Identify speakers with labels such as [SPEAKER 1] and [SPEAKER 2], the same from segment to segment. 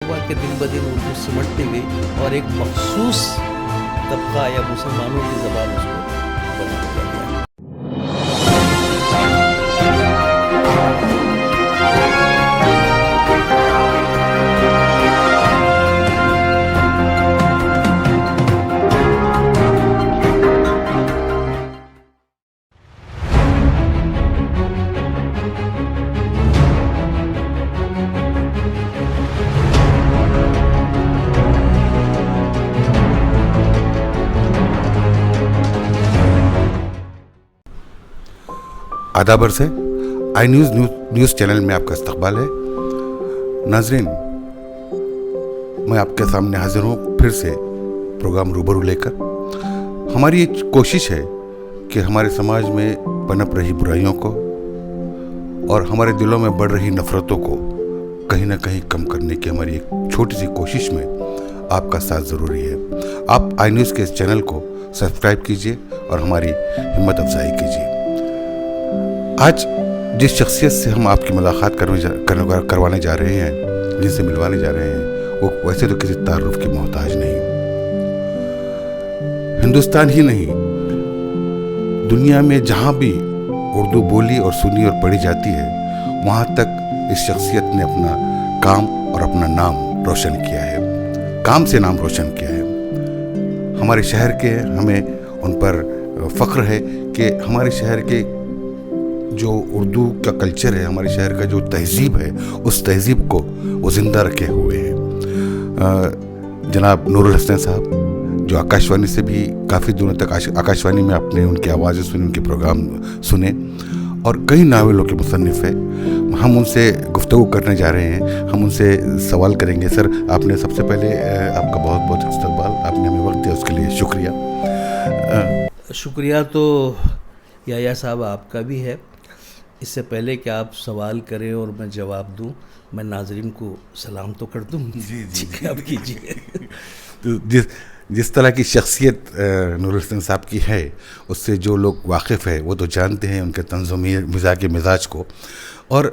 [SPEAKER 1] ہوا کہ دن بدن اردو سمٹتی گئی اور ایک مخصوص طبقہ یا مسلمانوں کی زبان اس کو بنا دیا گیا.
[SPEAKER 2] آداب عرض ہے آئی نیوز چینل میں آپ کا استقبال ہے. ناظرین، میں آپ کے سامنے حاضر ہوں پھر سے پروگرام روبرو لے کر. ہماری یہ کوشش ہے کہ ہمارے سماج میں پنپ رہی برائیوں کو اور ہمارے دلوں میں بڑھ رہی نفرتوں کو کہیں نہ کہیں کم کرنے کی ہماری ایک چھوٹی سی کوشش میں آپ کا ساتھ ضروری ہے. آپ آئی نیوز کے اس چینل کو سبسکرائب کیجیے اور ہماری ہمت افزائی کیجیے. آج جس شخصیت سے ہم آپ کی ملاقات کروانے جا رہے ہیں، جن سے ملوانے جا رہے ہیں، وہ ویسے تو کسی تعارف کی محتاج نہیں. ہندوستان ہی نہیں، دنیا میں جہاں بھی اردو بولی اور سنی اور پڑھی جاتی ہے، وہاں تک اس شخصیت نے اپنا کام اور اپنا نام روشن کیا ہے. کام سے نام روشن کیا ہے. ہمارے شہر کے ہمیں ان پر فخر ہے کہ ہمارے شہر کے جو اردو کا کلچر ہے، ہمارے شہر کا جو تہذیب ہے، اس تہذیب کو وہ زندہ رکھے ہوئے ہیں. جناب نور الحسن صاحب، جو آکاشوانی سے بھی کافی دنوں تک آکاشوانی میں آپ نے ان کی آوازیں سنی، ان کے پروگرام سنے، اور کئی ناولوں کے مصنف ہے. ہم ان سے گفتگو کرنے جا رہے ہیں، ہم ان سے سوال کریں گے. سر، آپ نے سب سے پہلے آپ کا بہت بہت استقبال. آپ نے ہمیں وقت دیا، اس کے لیے شکریہ.
[SPEAKER 1] شکریہ تو یحییٰ صاحب آپ کا بھی ہے. اس سے پہلے کہ آپ سوال کریں اور میں جواب دوں، میں ناظرین کو سلام تو کر دوں. جی آپ کیجیے.
[SPEAKER 2] تو جس طرح کی شخصیت نور الحسن صاحب کی ہے، اس سے جو لوگ واقف ہے وہ تو جانتے ہیں ان کے تنظیمی مزاج کو. اور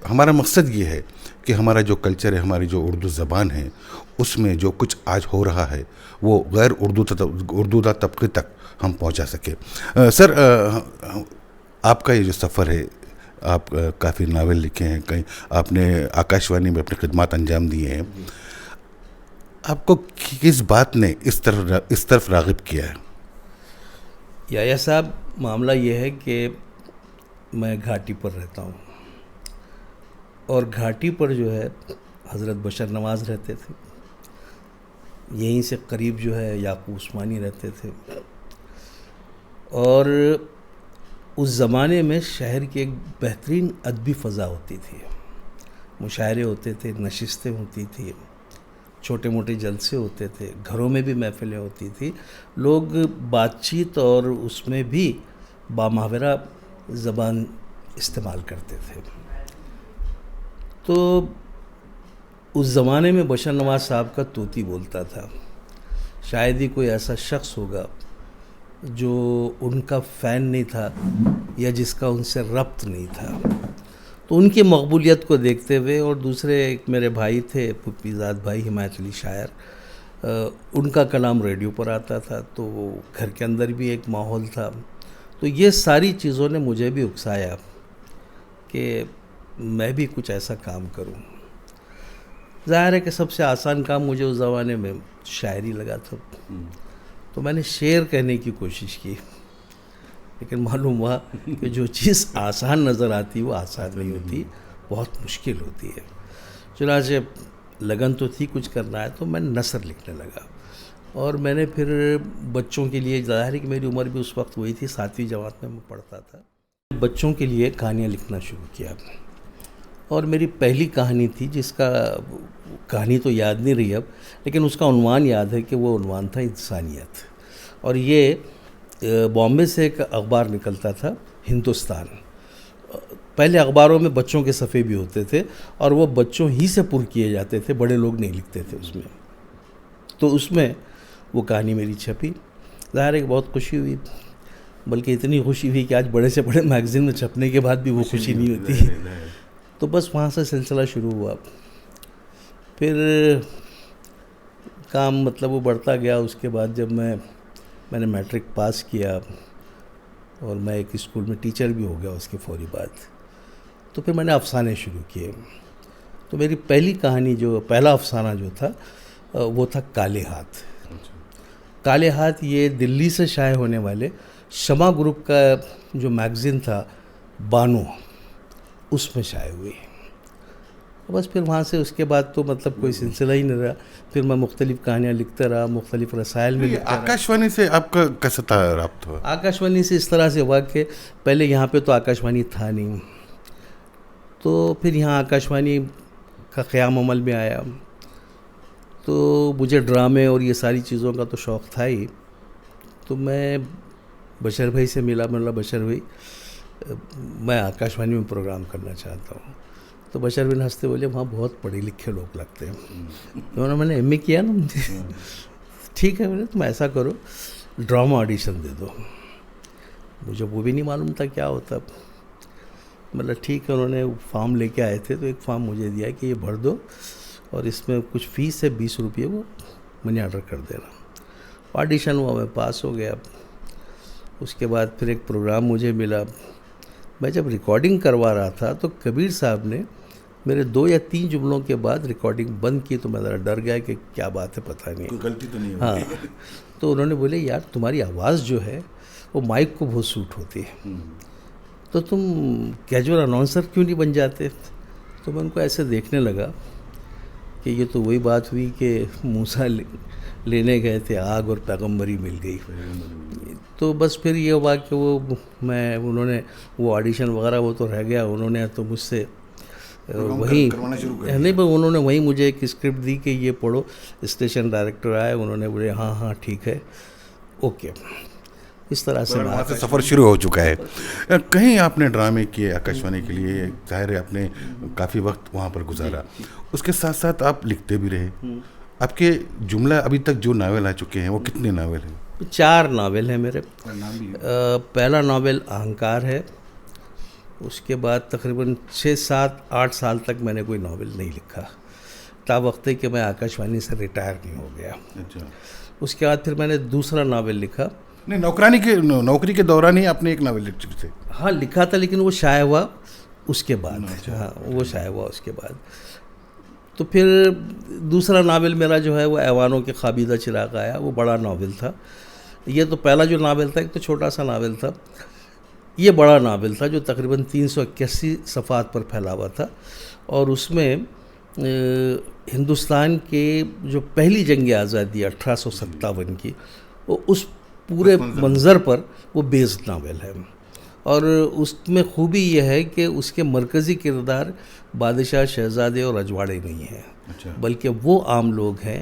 [SPEAKER 2] ہمارا مقصد یہ ہے کہ ہمارا جو کلچر ہے، ہماری جو اردو زبان ہے، اس میں جو کچھ آج ہو رہا ہے وہ غیر اردو طبقے تک ہم پہنچا سکے. سر، آپ کا یہ جو سفر ہے، آپ کافی ناول لکھے ہیں، کہیں آپ نے آکاشوانی میں اپنی خدمات انجام دیے ہیں. آپ کو کس بات نے اس طرف راغب کیا ہے؟
[SPEAKER 1] یحییٰ صاحب، معاملہ یہ ہے کہ میں گھاٹی پر رہتا ہوں، اور گھاٹی پر جو ہے حضرت بشر نواز رہتے تھے. یہیں سے قریب جو ہے یعقوب عثمانی رہتے تھے. اور اس زمانے میں شہر کی ایک بہترین ادبی فضا ہوتی تھی. مشاعرے ہوتے تھے، نشستیں ہوتی تھی، چھوٹے موٹے جلسے ہوتے تھے، گھروں میں بھی محفلیں ہوتی تھی. لوگ بات چیت اور اس میں بھی بامحاورہ زبان استعمال کرتے تھے. تو اس زمانے میں بشر نواز صاحب کا طوطی بولتا تھا. شاید ہی کوئی ایسا شخص ہوگا جو ان کا فین نہیں تھا یا جس کا ان سے ربط نہیں تھا. تو ان کی مقبولیت کو دیکھتے ہوئے، اور دوسرے ایک میرے بھائی تھے پھپھی زاد بھائی، حمایت علی شاعر، ان کا کلام ریڈیو پر آتا تھا، تو گھر کے اندر بھی ایک ماحول تھا. تو یہ ساری چیزوں نے مجھے بھی اکسایا کہ میں بھی کچھ ایسا کام کروں. ظاہر ہے کہ سب سے آسان کام مجھے اس زمانے میں شاعری لگا تھا. تو میں نے شعر کہنے کی کوشش کی، لیکن معلوم ہوا کہ جو چیز آسان نظر آتی وہ آسان نہیں ہوتی، بہت مشکل ہوتی ہے. چنانچہ لگن تو تھی کچھ کرنا ہے، تو میں نثر لکھنے لگا. اور میں نے پھر بچوں کے لیے، ظاہر ہے کہ میری عمر بھی اس وقت وہی تھی، 7ویں جماعت میں پڑھتا تھا، بچوں کے لیے کہانیاں لکھنا شروع کیا. اور میری پہلی کہانی تھی، جس کا کہانی تو یاد نہیں رہی اب، لیکن اس کا عنوان یاد ہے کہ وہ عنوان تھا انسانیت. اور یہ بامبے سے ایک اخبار نکلتا تھا، ہندوستان. پہلے اخباروں میں بچوں کے صفحے بھی ہوتے تھے، اور وہ بچوں ہی سے پر کیے جاتے تھے، بڑے لوگ نہیں لکھتے تھے اس میں. تو اس میں وہ کہانی میری چھپی. ظاہر ہے کہ بہت خوشی ہوئی، بلکہ اتنی خوشی ہوئی کہ آج بڑے سے بڑے میگزین میں چھپنے کے بعد بھی وہ خوشی نہیں ہوتی. تو بس وہاں سے سلسلہ شروع ہوا. پھر کام مطلب وہ بڑھتا گیا. اس کے بعد جب میں نے میٹرک پاس کیا اور میں ایک اسکول میں ٹیچر بھی ہو گیا اس کے فوری بعد, تو پھر میں نے افسانے شروع کیے. تو میری پہلی کہانی پہلا افسانہ جو تھا وہ تھا کالے ہاتھ. کالے ہاتھ یہ دلی سے شائع ہونے والے شمع گروپ کا جو میگزین تھا بانو, اس میں شائع ہوئی. بس پھر وہاں سے اس کے بعد تو مطلب کوئی سلسلہ ہی نہیں رہا. پھر میں مختلف کہانیاں لکھتا رہا, مختلف رسائل میں لکھتا رہا.
[SPEAKER 2] آکاشوانی سے آپ کا کیسا تھا رابطہ ہوا؟
[SPEAKER 1] آکاشوانی سے اس طرح سے ہوا کہ پہلے یہاں پہ تو آکاشوانی تھا نہیں, تو پھر یہاں آکاشوانی کا قیام عمل میں آیا. تو مجھے ڈرامے اور یہ ساری چیزوں کا تو شوق تھا ہی. تو میں بشر بھائی سے ملا, بشر بھائی میں آکاشوانی میں پروگرام کرنا چاہتا ہوں. تو بشر بھائی ہنستے بولے وہاں بہت پڑھے لکھے لوگ لگتے ہیں. میں نے ایم اے کیا نا مجھے. ٹھیک ہے, تم ایسا کرو ڈرامہ آڈیشن دے دو. مجھے وہ بھی نہیں معلوم تھا کیا ہوتا. مطلب ٹھیک ہے, انہوں نے فارم لے کے آئے تھے تو ایک فارم مجھے دیا کہ یہ بھر دو اور اس میں کچھ فیس ہے 20 روپئے, وہ منی آرڈر کر دینا. آڈیشن ہوا, میں پاس ہو گیا. اس کے بعد پھر ایک پروگرام مجھے ملا. میں جب ریکارڈنگ کروا رہا تھا تو کبیر صاحب نے میرے 2 یا 3 جملوں کے بعد ریکارڈنگ بند کی. تو میں ذرا ڈر گیا کہ کیا بات ہے, پتہ نہیں
[SPEAKER 2] کوئی غلطی تو نہیں ہوگی.
[SPEAKER 1] ہاں, تو انہوں نے بولے یار تمہاری آواز جو ہے وہ مائک کو بہت سوٹ ہوتی ہے, تو تم کیجول اناؤنسر کیوں نہیں بن جاتے. تو میں ان کو ایسے دیکھنے لگا کہ یہ تو وہی بات ہوئی کہ موسیٰ لینے گئے تھے آگ اور پیغمبری مل گئی. تو بس پھر یہ ہوا کہ انہوں نے وہ آڈیشن وغیرہ وہ تو رہ گیا. انہوں نے تو مجھ سے وہیں نہیں, انہوں نے وہیں مجھے ایک اسکرپٹ دی کہ یہ پڑھو. اسٹیشن ڈائریکٹر آئے, انہوں نے بولے ہاں ٹھیک ہے اوکے. اس طرح سے
[SPEAKER 2] وہاں سے سفر شروع ہو چکا ہے. کہیں آپ نے ڈرامے کیے آکاشوانی کے لیے, ظاہر ہے آپ نے کافی وقت وہاں پر گزارا. اس کے ساتھ ساتھ آپ لکھتے بھی رہے. آپ کے جملہ ابھی تک جو ناول آ چکے ہیں وہ کتنے ناول ہیں؟
[SPEAKER 1] 4 ناول ہیں میرے. پہلا ناول اہنکار ہے. اس کے بعد تقریباً 6, 7, 8 سال تک میں نے کوئی ناول نہیں لکھا, تا وقت کہ میں آکاشوانی سے ریٹائر نہیں ہو گیا. اس کے بعد پھر میں نے دوسرا ناول لکھا.
[SPEAKER 2] نہیں, نوکری کے دوران ہی آپ نے ایک ناول لکھ چکے تھے؟
[SPEAKER 1] ہاں لکھا تھا, لیکن وہ شائع ہوا اس کے بعد. ہاں وہ شائع ہوا اس کے بعد. تو پھر دوسرا ناول میرا جو ہے وہ ایوانوں کے خوابیدہ چراغ آیا. وہ بڑا ناول تھا. یہ تو پہلا جو ناول تھا ایک تو چھوٹا سا ناول تھا, یہ بڑا ناول تھا جو تقریباً 381 صفحات پر پھیلا ہوا تھا. اور اس میں ہندوستان کے جو پہلی جنگ آزادی 1857 کی, وہ اس پورے منظر پر وہ بیسڈ ناول ہے. اور اس میں خوبی یہ ہے کہ اس کے مرکزی کردار بادشاہ, شہزادے اور رجواڑے نہیں ہیں, بلکہ وہ عام لوگ ہیں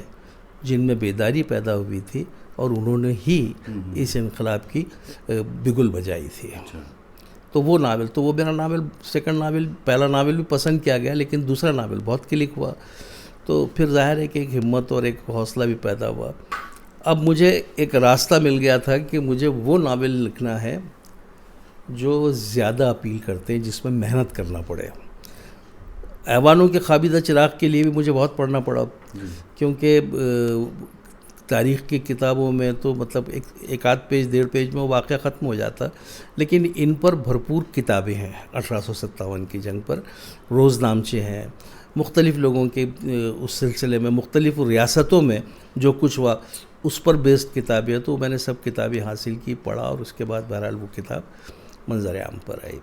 [SPEAKER 1] جن میں بیداری پیدا ہوئی تھی اور انہوں نے ہی اس انقلاب کی بگل بجائی تھی. تو وہ ناول, تو وہ میرا ناول سیکنڈ ناول, پہلا ناول بھی پسند کیا گیا لیکن دوسرا ناول بہت کلک ہوا. تو پھر ظاہر ہے کہ ایک ہمت اور ایک حوصلہ بھی پیدا ہوا. اب مجھے ایک راستہ مل گیا تھا کہ مجھے وہ ناول لکھنا ہے جو زیادہ اپیل کرتے ہیں, جس میں محنت کرنا پڑے. ایوانوں کے خوابیدہ چراغ کے لیے بھی مجھے بہت پڑھنا پڑا, کیونکہ تاریخ کی کتابوں میں تو مطلب ایک آدھ پیج 1.5 پیج میں وہ واقعہ ختم ہو جاتا, لیکن ان پر بھرپور کتابیں ہیں. 1857 کی جنگ پر روز نامچے ہیں, مختلف لوگوں کے اس سلسلے میں مختلف ریاستوں میں جو کچھ ہوا اس پر بیسڈ کتابیں. تو میں نے سب کتابیں حاصل کی, پڑھا, اور اس کے بعد بہرحال وہ کتاب منظر عام پر آئی.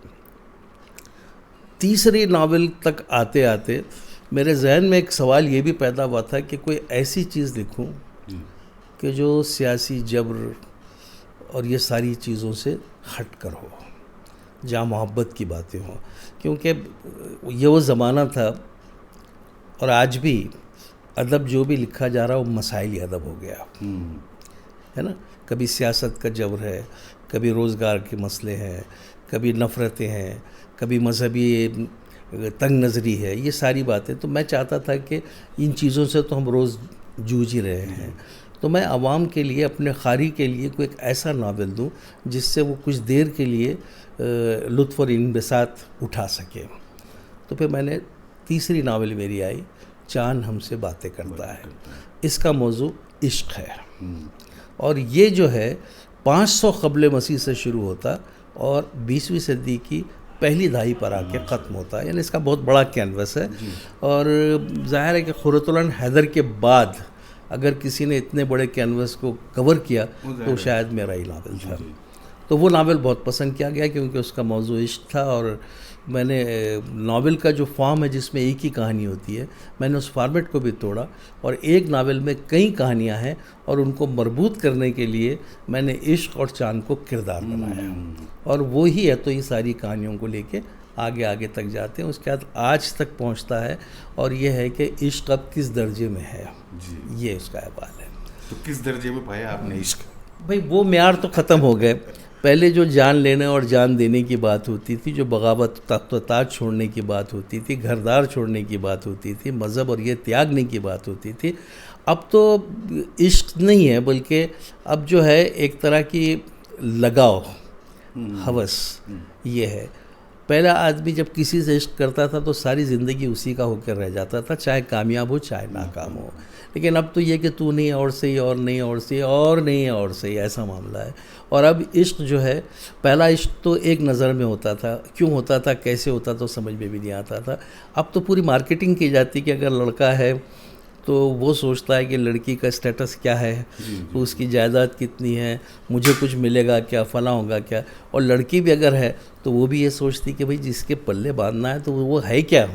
[SPEAKER 1] تیسری ناول تک آتے آتے میرے ذہن میں ایک سوال یہ بھی پیدا ہوا تھا کہ کوئی ایسی چیز لکھوں کہ جو سیاسی جبر اور یہ ساری چیزوں سے ہٹ کر ہو, جہاں محبت کی باتیں ہوں. کیونکہ یہ وہ زمانہ تھا, اور آج بھی ادب جو بھی لکھا جا رہا وہ مسائلی ادب ہو گیا ہے نا. کبھی سیاست کا جبر ہے, کبھی روزگار کے مسئلے ہیں, کبھی نفرتیں ہیں, کبھی مذہبی تنگ نظری ہے, یہ ساری باتیں. تو میں چاہتا تھا کہ ان چیزوں سے تو ہم روز جوجھ ہی رہے ہیں, تو میں عوام کے لیے, اپنے قاری کے لیے کوئی ایک ایسا ناول دوں جس سے وہ کچھ دیر کے لیے لطف اور انبساط اٹھا سکے. تو پھر میں نے تیسری ناول میری آئی چاند ہم سے باتیں کرتا ہے. اس کا موضوع عشق ہے اور یہ جو ہے 500 قبل مسیح سے شروع ہوتا اور 20ویں صدی کی پہلی دہائی پر آ کے ختم ہوتا ہے. یعنی اس کا بہت بڑا کینوس ہے اور ظاہر ہے کہ خورۃ العین حیدر کے بعد اگر کسی نے اتنے بڑے کینوس کو کور کیا تو شاید میرا ہی ناول تھا. تو وہ ناول بہت پسند کیا گیا کیونکہ اس کا موضوع عشق تھا اور میں نے ناول کا جو فارم ہے جس میں ایک ہی کہانی ہوتی ہے میں نے اس فارمیٹ کو بھی توڑا اور ایک ناول میں کئی کہانیاں ہیں اور ان کو مربوط کرنے کے لیے میں نے عشق اور چاند کو کردار بنایا اور وہی ہے تو یہ ساری کہانیوں کو لے کے آگے تک جاتے ہیں. اس کے بعد آج تک پہنچتا ہے اور یہ ہے کہ عشق اب کس درجے میں ہے, یہ اس کا احوال ہے.
[SPEAKER 2] تو کس درجے میں پایا آپ نے عشق؟
[SPEAKER 1] بھائی وہ معیار تو ختم ہو گئے. پہلے جو جان لینے اور جان دینے کی بات ہوتی تھی, جو بغاوت تخت و تاج چھوڑنے کی بات ہوتی تھی, گھردار چھوڑنے کی بات ہوتی تھی, مذہب اور یہ تیاگنے کی بات ہوتی تھی, اب تو عشق نہیں ہے بلکہ اب جو ہے ایک طرح کی لگاؤ, ہوس یہ ہے. پہلا آدمی جب کسی سے عشق کرتا تھا تو ساری زندگی اسی کا ہو کر رہ جاتا تھا, چاہے کامیاب ہو چاہے ناکام ہو. لیکن اب تو یہ کہ تو نہیں اور صحیح اور نہیں اور صحیح اور نہیں اور صحیح, ایسا معاملہ ہے. اور اب عشق جو ہے, پہلا عشق تو ایک نظر میں ہوتا تھا, کیوں ہوتا تھا کیسے ہوتا تو سمجھ میں بھی نہیں آتا تھا. اب تو پوری مارکیٹنگ کی جاتی کہ اگر لڑکا ہے تو وہ سوچتا ہے کہ لڑکی کا اسٹیٹس کیا ہے, اس کی جائیداد کتنی ہے, مجھے کچھ ملے گا کیا, فلاں ہوگا کیا. اور لڑکی بھی اگر ہے تو وہ بھی یہ سوچتی کہ بھئی جس کے پلے باندھنا ہے تو وہ ہے کیا,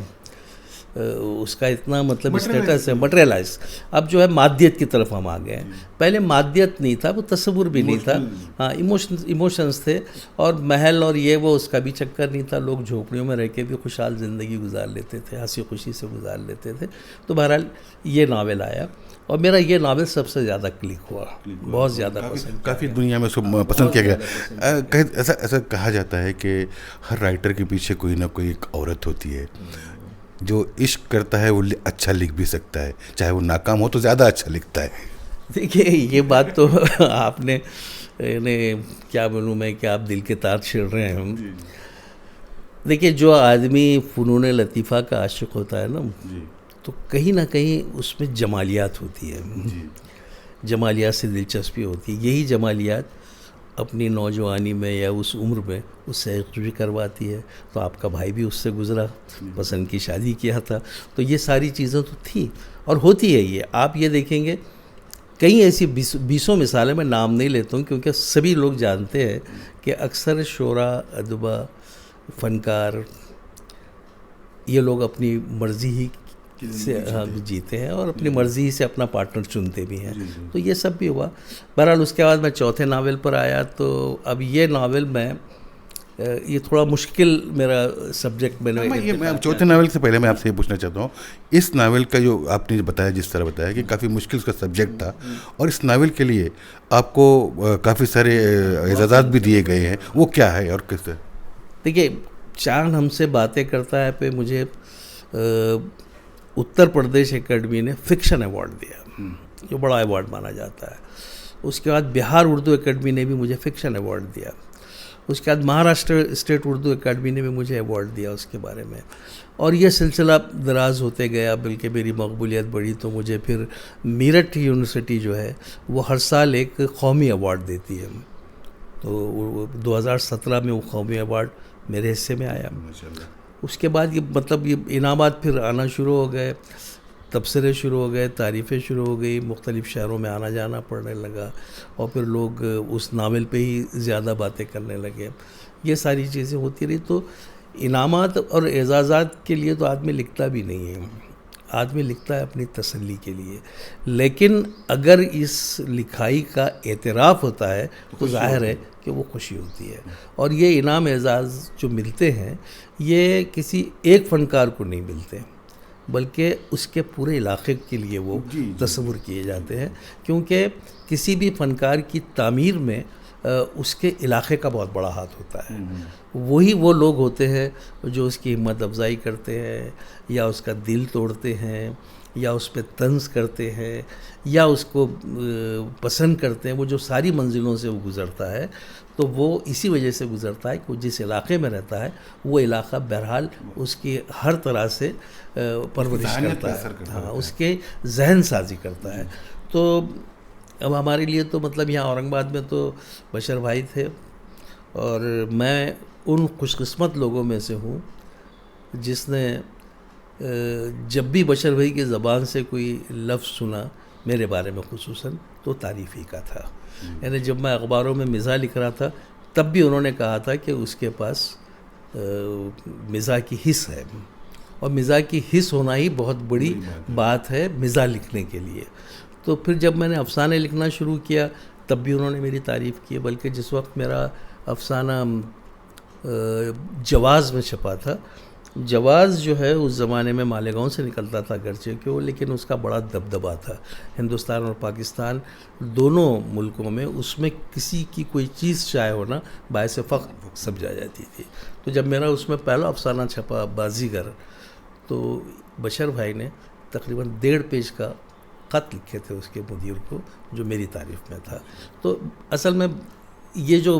[SPEAKER 1] اس کا اتنا مطلب اسٹیٹس ہے, مٹریلائز. اب جو ہے مادیت کی طرف ہم آ گئے ہیں. پہلے مادیت نہیں تھا, وہ تصور بھی نہیں تھا, ہاں ایموشنز تھے اور محل اور یہ وہ اس کا بھی چکر نہیں تھا. لوگ جھونپڑیوں میں رہ کے بھی خوشحال زندگی گزار لیتے تھے, ہنسی خوشی سے گزار لیتے تھے. تو بہرحال یہ ناول آیا اور میرا یہ ناول سب سے زیادہ کلک ہوا, بہت زیادہ پسند,
[SPEAKER 2] کافی دنیا میں اس کو پسند کیا گیا. ایسا کہا جاتا ہے کہ ہر رائٹر کے پیچھے کوئی نہ کوئی ایک عورت ہوتی ہے. جو عشق کرتا ہے وہ اچھا لکھ بھی سکتا ہے, چاہے وہ ناکام ہو تو زیادہ اچھا لکھتا ہے.
[SPEAKER 1] دیکھیے یہ بات تو آپ نے کیا بولوں میں کہ آپ دل کے تار چھیڑ رہے ہیں. دیکھیے جو آدمی فنون لطیفہ کا عاشق ہوتا ہے نا, تو کہیں نہ کہیں اس میں جمالیات ہوتی ہے, جمالیات سے دلچسپی ہوتی ہے. یہی جمالیات اپنی نوجوانی میں یا اس عمر میں اس سے عشق بھی کرواتی ہے. تو آپ کا بھائی بھی اس سے گزرا, پسند کی شادی کیا تھا, تو یہ ساری چیزیں تو تھیں اور ہوتی ہے. یہ آپ یہ دیکھیں گے کئی ایسی 20 مثالیں, میں نام نہیں لیتا ہوں کیونکہ سبھی لوگ جانتے ہیں کہ اکثر شعراء, ادبا, فنکار یہ لوگ اپنی مرضی ہی سے جیتے ہیں اور اپنی مرضی سے اپنا پارٹنر چنتے بھی ہیں. تو یہ سب بھی ہوا. بہرحال اس کے بعد میں چوتھے ناول پر آیا. تو اب یہ ناول میں یہ تھوڑا مشکل میرا سبجیکٹ میں نے,
[SPEAKER 2] چوتھے ناول سے پہلے میں آپ سے یہ پوچھنا چاہتا ہوں, اس ناول کا جو آپ نے بتایا, جس طرح بتایا کہ کافی مشکل اس کا سبجیکٹ تھا اور اس ناول کے لیے آپ کو کافی سارے اعزازات بھی دیے گئے ہیں, وہ کیا ہے اور کس طرح؟
[SPEAKER 1] دیکھیے چاند ہم سے باتیں کرتا ہے پہ مجھے اتر پردیش اکیڈمی نے فکشن ایوارڈ دیا, جو بڑا ایوارڈ مانا جاتا ہے. اس کے بعد بہار اردو اکیڈمی نے بھی مجھے فکشن ایوارڈ دیا. اس کے بعد مہاراشٹر اسٹیٹ اردو اکیڈمی نے بھی مجھے ایوارڈ دیا اس کے بارے میں. اور یہ سلسلہ دراز ہوتے گیا, بلکہ میری مقبولیت بڑھی تو مجھے پھر میرٹھ یونیورسٹی جو ہے وہ ہر سال ایک قومی ایوارڈ دیتی ہے. تو 2017 میں وہ قومی ایوارڈ میرے حصے میں آیا. اس کے بعد یہ مطلب یہ انعامات پھر آنا شروع ہو گئے, تبصرے شروع ہو گئے, تعریفیں شروع ہو گئی, مختلف شہروں میں آنا جانا پڑنے لگا اور پھر لوگ اس ناول پہ ہی زیادہ باتیں کرنے لگے. یہ ساری چیزیں ہوتی رہی. تو انعامات اور اعزازات کے لیے تو آدمی لکھتا بھی نہیں ہے, آدمی لکھتا ہے اپنی تسلی کے لیے. لیکن اگر اس لکھائی کا اعتراف ہوتا ہے تو ظاہر ہے کہ وہ خوشی ہوتی ہے. اور یہ انعام اعزاز جو ملتے ہیں یہ کسی ایک فنکار کو نہیں ملتے, بلکہ اس کے پورے علاقے کے لیے وہ تصور کیے جاتے ہیں. کیونکہ کسی بھی فنکار کی تعمیر میں اس کے علاقے کا بہت بڑا ہاتھ ہوتا ہے. وہی وہ لوگ ہوتے ہیں جو اس کی ہمت افزائی کرتے ہیں یا اس کا دل توڑتے ہیں یا اس پہ طنز کرتے ہیں یا اس کو پسند کرتے ہیں، وہ جو ساری منزلوں سے وہ گزرتا ہے تو وہ اسی وجہ سے گزرتا ہے کہ وہ جس علاقے میں رہتا ہے وہ علاقہ بہرحال اس کی ہر طرح سے پرورش کرتا ہے، ہاں اس کے ذہن سازی کرتا ہے. تو اب ہمارے لیے تو مطلب یہاں اورنگ آباد میں تو بشر بھائی تھے، اور میں ان خوش قسمت لوگوں میں سے ہوں جس نے جب بھی بشر بھائی کی زبان سے کوئی لفظ سنا میرے بارے میں خصوصاً تو تعریف ہی کا تھا. یعنی جب میں اخباروں میں مزاح لکھ رہا تھا تب بھی انہوں نے کہا تھا کہ اس کے پاس مزاح کی حس ہے، اور مزاح کی حس ہونا ہی بہت بڑی بات ہے مزاح لکھنے کے لیے. تو پھر جب میں نے افسانے لکھنا شروع کیا تب بھی انہوں نے میری تعریف کی، بلکہ جس وقت میرا افسانہ جواز میں چھپا تھا، جواز جو ہے اس زمانے میں مالیگاؤں سے نکلتا تھا گرچہ کہ وہ، لیکن اس کا بڑا دبدبا تھا ہندوستان اور پاکستان دونوں ملکوں میں، اس میں کسی کی کوئی چیز شائع ہونا باعث فخر سمجھا جاتی تھی. تو جب میرا اس میں پہلا افسانہ چھپا بازیگر، تو بشر بھائی نے تقریباً 1.5 پیج کا خط لکھے تھے اس کے مدیر کو جو میری تعریف میں تھا. تو اصل میں یہ جو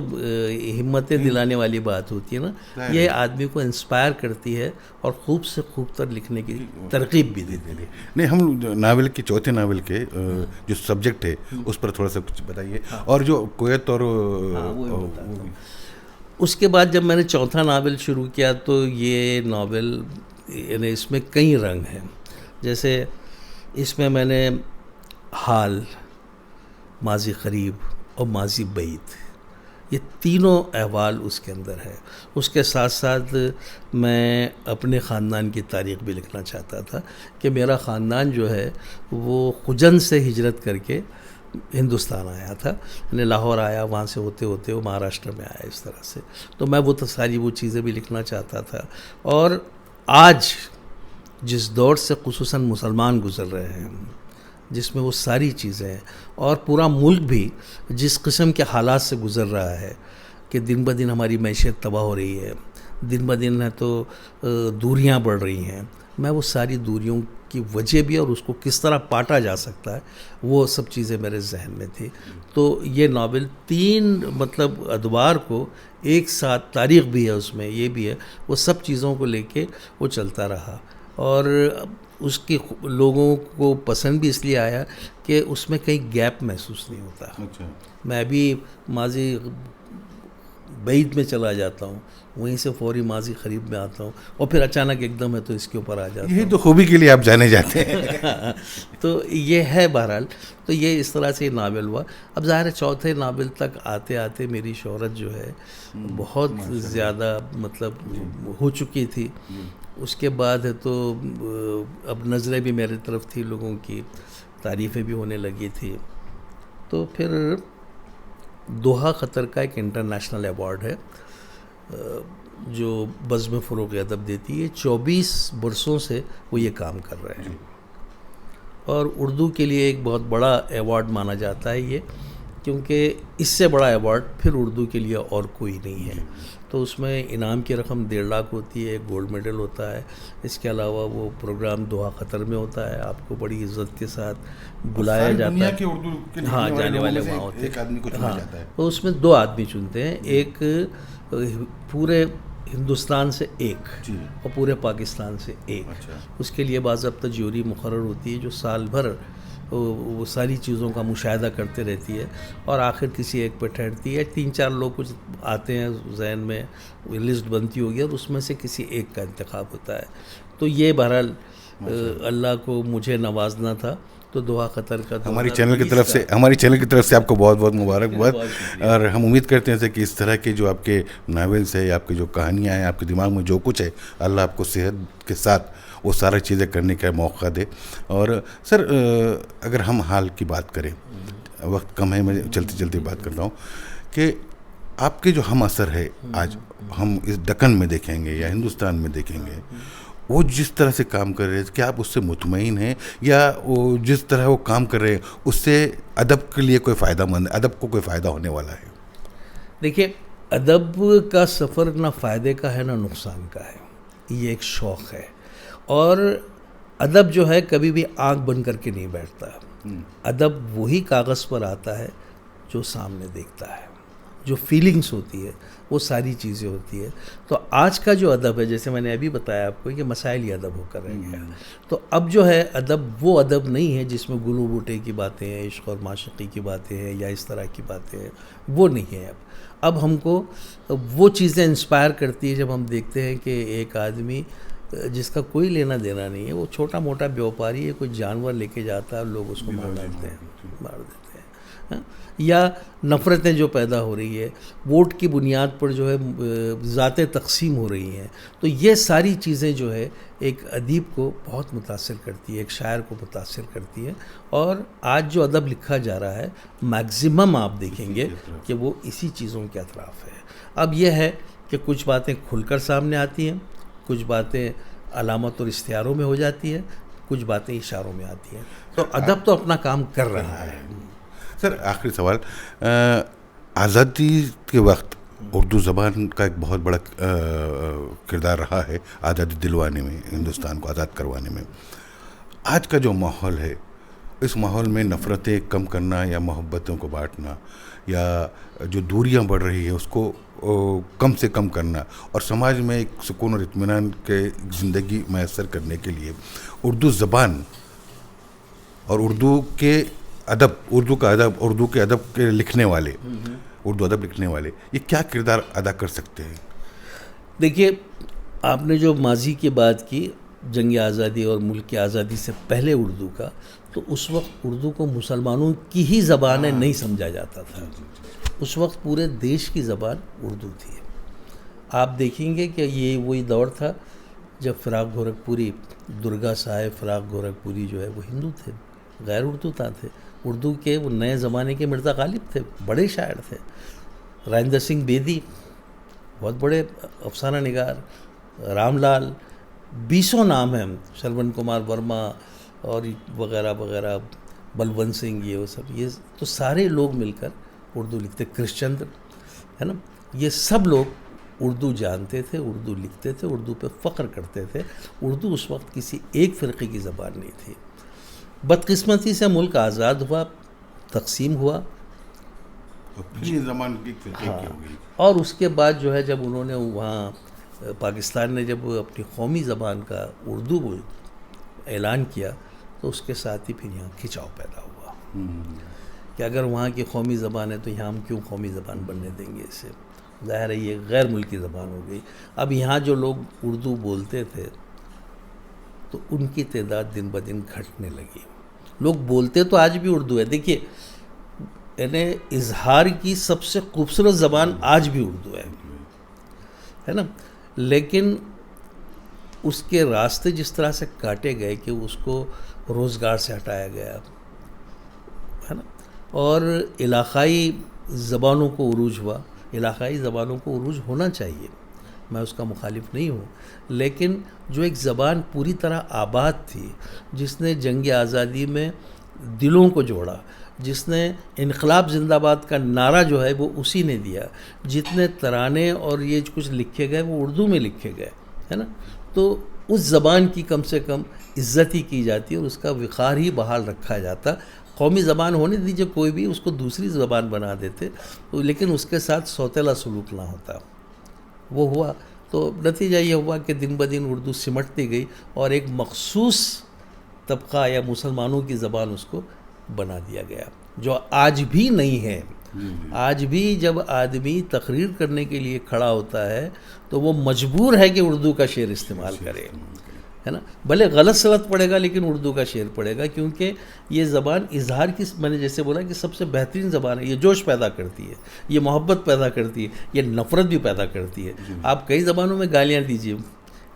[SPEAKER 1] ہمتیں دلانے والی بات ہوتی ہے نا، یہ آدمی کو انسپائر کرتی ہے اور خوب سے خوب تر لکھنے کی ترغیب بھی دیتی ہے.
[SPEAKER 2] نہیں، ہم ناول کے چوتھے ناول کے جو سبجیکٹ ہے اس پر تھوڑا سا کچھ بتائیے، اور جو کویت اور
[SPEAKER 1] اس کے بعد جب میں نے چوتھا ناول شروع کیا تو یہ ناول یعنی اس میں کئی رنگ ہیں. جیسے اس میں نے حال، ماضی قریب اور ماضی بعید، یہ تینوں احوال اس کے اندر ہے. اس کے ساتھ ساتھ میں اپنے خاندان کی تاریخ بھی لکھنا چاہتا تھا کہ میرا خاندان جو ہے وہ خجند سے ہجرت کر کے ہندوستان آیا تھا، یعنی لاہور آیا، وہاں سے ہوتے ہوتے وہ مہاراشٹر میں آیا اس طرح سے. تو میں وہ ساری وہ چیزیں بھی لکھنا چاہتا تھا. اور آج جس دور سے خصوصاً مسلمان گزر رہے ہیں، جس میں وہ ساری چیزیں ہیں، اور پورا ملک بھی جس قسم کے حالات سے گزر رہا ہے کہ دن بہ دن ہماری معیشت تباہ ہو رہی ہے، دن بہ دن ہے تو دوریاں بڑھ رہی ہیں، میں وہ ساری دوریوں کی وجہ بھی اور اس کو کس طرح پاٹا جا سکتا ہے وہ سب چیزیں میرے ذہن میں تھی. تو یہ ناول 3 مطلب ادوار کو ایک ساتھ، تاریخ بھی ہے اس میں، یہ بھی ہے، وہ سب چیزوں کو لے کے وہ چلتا رہا. اور اس کی لوگوں کو پسند بھی اس لیے آیا کہ اس میں کئی گیپ محسوس نہیں ہوتا. میں ابھی ماضی بعید میں چلا جاتا ہوں، وہیں سے فوری ماضی قریب میں آتا ہوں، اور پھر اچانک ایک دم ہے تو اس کے اوپر آ جاتا ہوں.
[SPEAKER 2] یہ تو خوبی کے لیے آپ جانے جاتے ہیں.
[SPEAKER 1] تو یہ ہے بہرحال. تو یہ اس طرح سے یہ ناول ہوا. اب ظاہر ہے چوتھے ناول تک آتے آتے میری شہرت جو ہے بہت زیادہ مطلب ہو چکی تھی. اس کے بعد ہے تو اب نظریں بھی میری طرف تھی، لوگوں کی تعریفیں بھی ہونے لگی تھی. تو پھر دوحہ قطر کا ایک انٹرنیشنل ایوارڈ ہے جو بزم فروغ ادب دیتی ہے. 24 برسوں سے وہ یہ کام کر رہے ہیں، اور اردو کے لیے ایک بہت بڑا ایوارڈ مانا جاتا ہے یہ، کیونکہ اس سے بڑا ایوارڈ پھر اردو کے لیے اور کوئی نہیں ہے. تو اس میں انعام کی رقم 1.5 لاکھ ہوتی ہے، ایک گولڈ میڈل ہوتا ہے. اس کے علاوہ وہ پروگرام دوحہ قطر میں ہوتا ہے، آپ کو بڑی عزت کے ساتھ بلایا جاتا ہے. ہاں، جانے والے وہاں ہوتے ہیں. ہاں، تو اس میں 2 آدمی چنتے ہیں، ایک پورے ہندوستان سے ایک اور پورے پاکستان سے ایک. اس کے لیے باضابطہ جیوری مقرر ہوتی ہے جو سال بھر وہ ساری چیزوں کا مشاہدہ کرتے رہتی ہے اور آخر کسی ایک پہ ٹھہرتی ہے. 3-4 لوگ کچھ آتے ہیں ذہن میں، لسٹ بنتی ہوگی اور اس میں سے کسی ایک کا انتخاب ہوتا ہے. تو یہ بہرحال اللہ کو مجھے نوازنا تھا. تو دوحہ قطر کا
[SPEAKER 2] ہماری چینل کی طرف سے آپ کو بہت بہت مبارکباد. اور ہم امید کرتے ہیں کہ اس طرح کے جو آپ کے ناولس ہیں، آپ کی جو کہانیاں ہیں، آپ کے دماغ میں جو کچھ ہے، اللہ آپ کو صحت کے ساتھ وہ سارا چیزیں کرنے کا موقع دے. اور سر، اگر ہم حال کی بات کریں، وقت کم ہے، میں چلتی بات کرتا ہوں کہ آپ کے جو ہم اثر ہے آج ہم اس دکن میں دیکھیں گے یا ہندوستان میں دیکھیں گے، وہ جس طرح سے کام کر رہے ہیں، کیا آپ اس سے مطمئن ہیں، یا وہ جس طرح وہ کام کر رہے ہیں اس سے ادب کے لیے کوئی فائدہ مند، ادب کو کوئی فائدہ ہونے والا ہے؟
[SPEAKER 1] دیکھیے، ادب کا سفر نہ فائدے کا ہے نہ نقصان کا ہے، یہ ایک شوق ہے. اور ادب جو ہے کبھی بھی آنکھ بند کر کے نہیں بیٹھتا. ادب وہی کاغذ پر آتا ہے جو سامنے دیکھتا ہے, جو فیلنگس ہوتی ہے وہ ساری چیزیں ہوتی ہے. تو آج کا جو ادب ہے, جیسے میں نے ابھی بتایا آپ کو کہ مسائلی ادب ہو کر رہ گیا, تو اب جو ہے ادب وہ ادب نہیں ہے جس میں گلو بوٹے کی باتیں ہیں, عشق اور معشوقی کی باتیں ہیں یا اس طرح کی باتیں ہیں, وہ نہیں ہے. اب ہم کو وہ چیزیں انسپائر کرتی ہے جب ہم دیکھتے ہیں کہ ایک آدمی جس کا کوئی لینا دینا نہیں ہے, وہ چھوٹا موٹا بیوپاری ہے, کوئی جانور لے کے جاتا ہے اور لوگ اس کو مار دیتے ہیں. یا نفرتیں جو پیدا ہو رہی ہے, ووٹ کی بنیاد پر جو ہے ذاتیں تقسیم ہو رہی ہیں, تو یہ ساری چیزیں جو ہے ایک ادیب کو بہت متاثر کرتی ہے, ایک شاعر کو متاثر کرتی ہے. اور آج جو ادب لکھا جا رہا ہے میکزیمم آپ دیکھیں گے کہ وہ اسی چیزوں کے اطراف ہے. اب یہ ہے کہ کچھ باتیں کھل کر سامنے آتی ہیں, کچھ باتیں علامت اور اشتہاروں میں ہو جاتی ہیں, کچھ باتیں اشاروں میں آتی ہیں. تو ادب تو اپنا کام کر رہا ہے.
[SPEAKER 2] سر آخری سوال, آزادی کے وقت اردو زبان کا ایک بہت بڑا کردار رہا ہے آزادی دلوانے میں, ہندوستان کو آزاد کروانے میں. آج کا جو ماحول ہے, اس ماحول میں نفرتیں کم کرنا یا محبتوں کو بانٹنا یا جو دوریاں بڑھ رہی ہے اس کو کم سے کم کرنا اور سماج میں ایک سکون اور اطمینان کے زندگی میسر کرنے کے لیے اردو زبان اور اردو کے ادب کے لکھنے والے, اردو ادب لکھنے والے, یہ کیا کردار ادا کر سکتے ہیں؟
[SPEAKER 1] دیکھیے, آپ نے جو ماضی کی بات کی جنگ آزادی اور ملک کی آزادی سے پہلے اردو کا, تو اس وقت اردو کو مسلمانوں کی ہی زبانیں نہیں سمجھا جاتا تھا. اس وقت پورے دیش کی زبان اردو تھی. آپ دیکھیں گے کہ یہ وہی دور تھا جب فراق گورکھپوری, درگا صاحب فراق گورکھپوری جو ہے وہ ہندو تھے, غیر اردو تھے. اردو کے وہ نئے زمانے کے مرزا غالب تھے, بڑے شاعر تھے. راجندر سنگھ بیدی بہت بڑے افسانہ نگار, رام لال, 20 نام ہیں, شرون کمار ورما اور وغیرہ وغیرہ, بلونت سنگھ, یہ وہ سب, یہ تو سارے لوگ مل کر اردو لکھتے. کرش چندر ہے نا, یہ سب لوگ اردو جانتے تھے, اردو لکھتے تھے, اردو پہ فخر کرتے تھے. اردو اس وقت کسی ایک فرقے کی زبان نہیں تھی. بدقسمتی سے ملک آزاد ہوا, تقسیم ہوا, اور اس کے بعد جو ہے جب انہوں نے وہاں پاکستان نے جب اپنی قومی زبان کا اردو اعلان کیا, تو اس کے ساتھ ہی پھر یہاں کھچاؤ پیدا ہوا کہ اگر وہاں کی قومی زبان ہے تو یہاں ہم کیوں قومی زبان بننے دیں گے اسے. ظاہر ہے یہ غیر ملکی زبان ہو گئی. اب یہاں جو لوگ اردو بولتے تھے تو ان کی تعداد دن بدن گھٹنے لگی. لوگ بولتے تو آج بھی اردو ہے. دیکھیے, یعنی اظہار کی سب سے خوبصورت زبان آج بھی اردو ہے نا, لیکن اس کے راستے جس طرح سے کاٹے گئے کہ اس کو روزگار سے ہٹایا گیا ہے نا, اور علاقائی زبانوں کو عروج ہوا. علاقائی زبانوں کو عروج ہونا چاہیے, میں اس کا مخالف نہیں ہوں, لیکن جو ایک زبان پوری طرح آباد تھی, جس نے جنگ آزادی میں دلوں کو جوڑا, جس نے انقلاب زندہ باد کا نعرہ جو ہے وہ اسی نے دیا, جتنے ترانے اور یہ کچھ لکھے گئے وہ اردو میں لکھے گئے ہے نا, تو اس زبان کی کم سے کم عزت ہی کی جاتی اور اس کا وقار ہی بحال رکھا جاتا. قومی زبان ہونے دیجیے, کوئی بھی اس کو دوسری زبان بنا دیتے, لیکن اس کے ساتھ سوتیلا سلوک نہ ہوتا. وہ ہوا تو نتیجہ یہ ہوا کہ دن بدن اردو سمٹتی گئی اور ایک مخصوص طبقہ یا مسلمانوں کی زبان اس کو بنا دیا گیا, جو آج بھی نہیں ہے. آج بھی جب آدمی تقریر کرنے کے لیے کھڑا ہوتا ہے تو وہ مجبور ہے کہ اردو کا شعر استعمال کرے ہے نا, بھلے غلط سلط پڑے گا لیکن اردو کا شعر پڑے گا, کیونکہ یہ زبان اظہار کی, میں نے جیسے بولا کہ سب سے بہترین زبان ہے. یہ جوش پیدا کرتی ہے, یہ محبت پیدا کرتی ہے, یہ نفرت بھی پیدا کرتی ہے. آپ کئی زبانوں میں گالیاں دیجیے,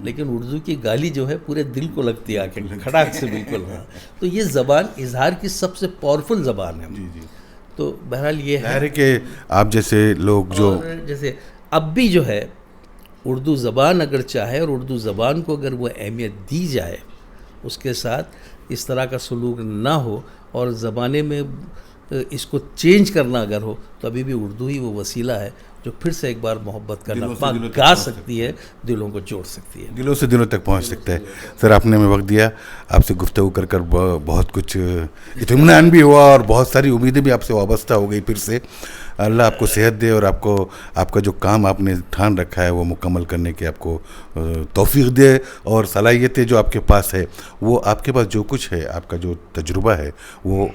[SPEAKER 1] لیکن اردو کی گالی جو ہے پورے دل کو لگتی ہے, آ کے کھڑاک سے بالکل. ہاں, تو یہ زبان اظہار کی سب سے پاورفل زبان ہے. تو بہرحال یہ ہے
[SPEAKER 2] کہ آپ جیسے لوگ جو
[SPEAKER 1] جیسے اب بھی جو ہے اردو زبان اگر چاہے اور اردو زبان کو اگر وہ اہمیت دی جائے, اس کے ساتھ اس طرح کا سلوک نہ ہو اور زبانے میں اس کو چینج کرنا اگر ہو, تو ابھی بھی اردو ہی وہ وسیلہ ہے. جو پھر سے ایک بار محبت کا
[SPEAKER 2] دلوں سے
[SPEAKER 1] نغمہ
[SPEAKER 2] دلوں تک
[SPEAKER 1] گا
[SPEAKER 2] پہنچ
[SPEAKER 1] سکتی ہے، دلوں کو جوڑ سکتی ہے.
[SPEAKER 2] دلوں سے دلوں تک پہنچ سکتا ہے. سر آپ نے ہمیں وقت دیا, آپ سے گفتگو کر کر بہت کچھ اطمینان بھی ہوا اور بہت ساری امیدیں بھی آپ سے وابستہ ہو گئی پھر سے. اللہ آپ کو صحت دے اور آپ کا جو کام آپ نے ٹھان رکھا ہے وہ مکمل کرنے کی آپ کو توفیق دے, اور صلاحیتیں جو آپ کے پاس ہے وہ آپ کے پاس جو کچھ ہے, آپ کا جو تجربہ ہے وہ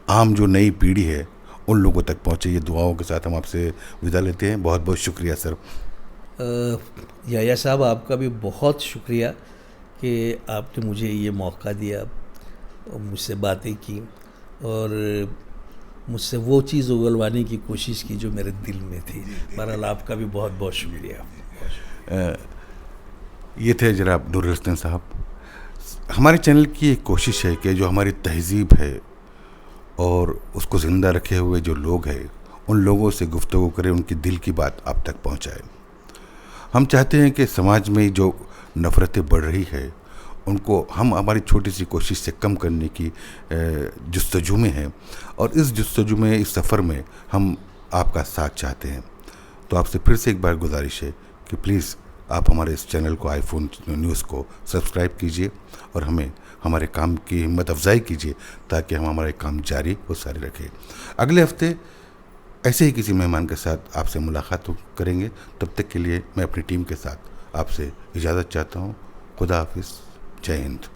[SPEAKER 2] عام جو نئی پیڑھی ہے ان لوگوں تک پہنچے. یہ دعاؤں کے ساتھ ہم آپ سے ودا لیتے ہیں. بہت بہت شکریہ سر.
[SPEAKER 1] یحییٰ صاحب آپ کا بھی بہت شکریہ کہ آپ نے مجھے یہ موقع دیا, مجھ سے باتیں کی اور مجھ سے وہ چیز اگلوانے کی کوشش کی جو میرے دل میں تھی. بہرحال آپ کا بھی بہت بہت شکریہ.
[SPEAKER 2] یہ تھے جناب نور الحسن صاحب. ہمارے چینل کی ایک کوشش ہے کہ جو ہماری تہذیب ہے اور اس کو زندہ رکھے ہوئے جو لوگ ہیں ان لوگوں سے گفتگو کریں, ان کی دل کی بات آپ تک پہنچائیں. ہم چاہتے ہیں کہ سماج میں جو نفرتیں بڑھ رہی ہے ان کو ہم ہماری چھوٹی سی کوشش سے کم کرنے کی جستجو میں ہیں, اور اس جستجو میں, اس سفر میں ہم آپ کا ساتھ چاہتے ہیں. تو آپ سے پھر سے ایک بار گزارش ہے کہ پلیز آپ ہمارے اس چینل کو آئی فون نیوز کو سبسکرائب کیجئے اور ہمیں ہمارے کام کی ہمت افزائی کیجئے تاکہ ہم ہمارے کام جاری و ساری رکھیں. اگلے ہفتے ایسے ہی کسی مہمان کے ساتھ آپ سے ملاقات کریں گے. تب تک کے لیے میں اپنی ٹیم کے ساتھ آپ سے اجازت چاہتا ہوں. خدا حافظ. جے ہند.